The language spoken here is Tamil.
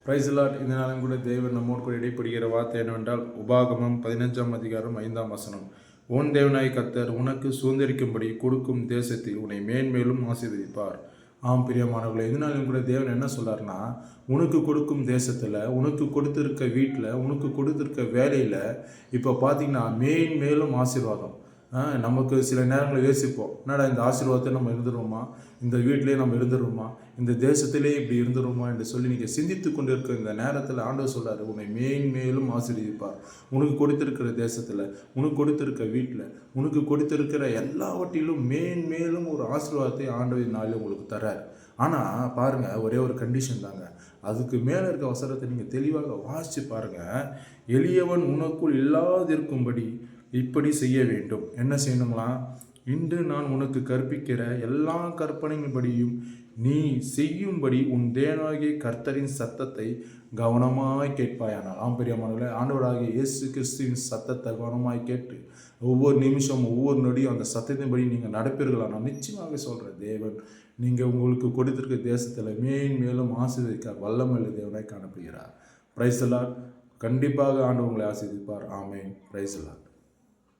Price Lord. இந்த நாளும் கூட தேவன் நம்மோடு கூட இடைப்படுகிற வார்த்தை என்னவென்றால் உபாகமம் 15ஆம் அதிகாரம் 5ஆம் வசனம். உன் தேவனாய் கர்த்தர் உனக்கு சுதந்திரிக்கும்படி கொடுக்கும் தேசத்தில் உன்னை மேன்மேலும் ஆசீர்வதிப்பார். ஆம் பிரியமானவர்களே, இதனாலும் கூட தேவன் என்ன சொல்றாருன்னா, உனக்கு கொடுக்கும் தேசத்தில், உனக்கு கொடுத்துருக்க வீட்டில், உனக்கு கொடுத்துருக்க வேலையில் இப்போ பார்த்தீங்கன்னா மேன்மேலும் ஆசீர்வாதம். நமக்கு சில நேரங்களில் யோசிப்போம், என்னடா இந்த ஆசீர்வாதத்தை நம்ம இருந்துருவோமா, இந்த வீட்டிலே நம்ம இருந்துருவோமா, இந்த தேசத்திலே இப்படி இருந்துருவோமா என்று சொல்லி நீங்கள் சிந்தித்து கொண்டு இருக்கிற இந்த நேரத்தில் ஆண்டவர் சொல்கிறார், உன்னை மேன்மேலும் ஆசீர்வதிப்பார். உனக்கு கொடுத்திருக்கிற தேசத்தில், உனக்கு கொடுத்திருக்க வீட்டில், உனக்கு கொடுத்திருக்கிற எல்லாவற்றிலும் மேன்மேலும் ஒரு ஆசீர்வாதத்தை ஆண்டவர் நாளில் உங்களுக்கு தர்றார். ஆனால் பாருங்கள், ஒரே ஒரு கண்டிஷன் தாங்க. அதுக்கு மேலே இருக்க அவசரத்தை நீங்கள் தெளிவாக வாசித்து பாருங்கள். எளியவன் உனக்குள் இல்லாதிருக்கும்படி இப்படி செய்ய வேண்டும். என்ன செய்யணுங்களா? இன்று நான் உனக்கு கற்பிக்கிற எல்லா கற்பனையின்படியும் நீ செய்யும்படி உன் தேவனாகிய கர்த்தரின் சத்தத்தை கவனமாய் கேட்பாயானால். பிரியமானவர்களே, ஆண்டவராகிய இயேசு கிறிஸ்துவின் சத்தத்தை கவனமாய் கேட்டு ஒவ்வொரு நிமிஷம் ஒவ்வொரு நொடியும் அந்த சத்தத்தின்படி நீங்கள் நடப்பீர்களா? நான் நிச்சயமாக சொல்கிறேன், தேவன் நீங்கள் உங்களுக்கு கொடுத்திருக்க தேசத்தில் மேலும் ஆசீர்வதிக்க வல்லமையுள்ள தேவனாய் காணப்படுகிறார். Praise the Lord. கண்டிப்பாக ஆண்டவர் உங்களை ஆசீர்வதிப்பார். ஆமென். Praise the Lord.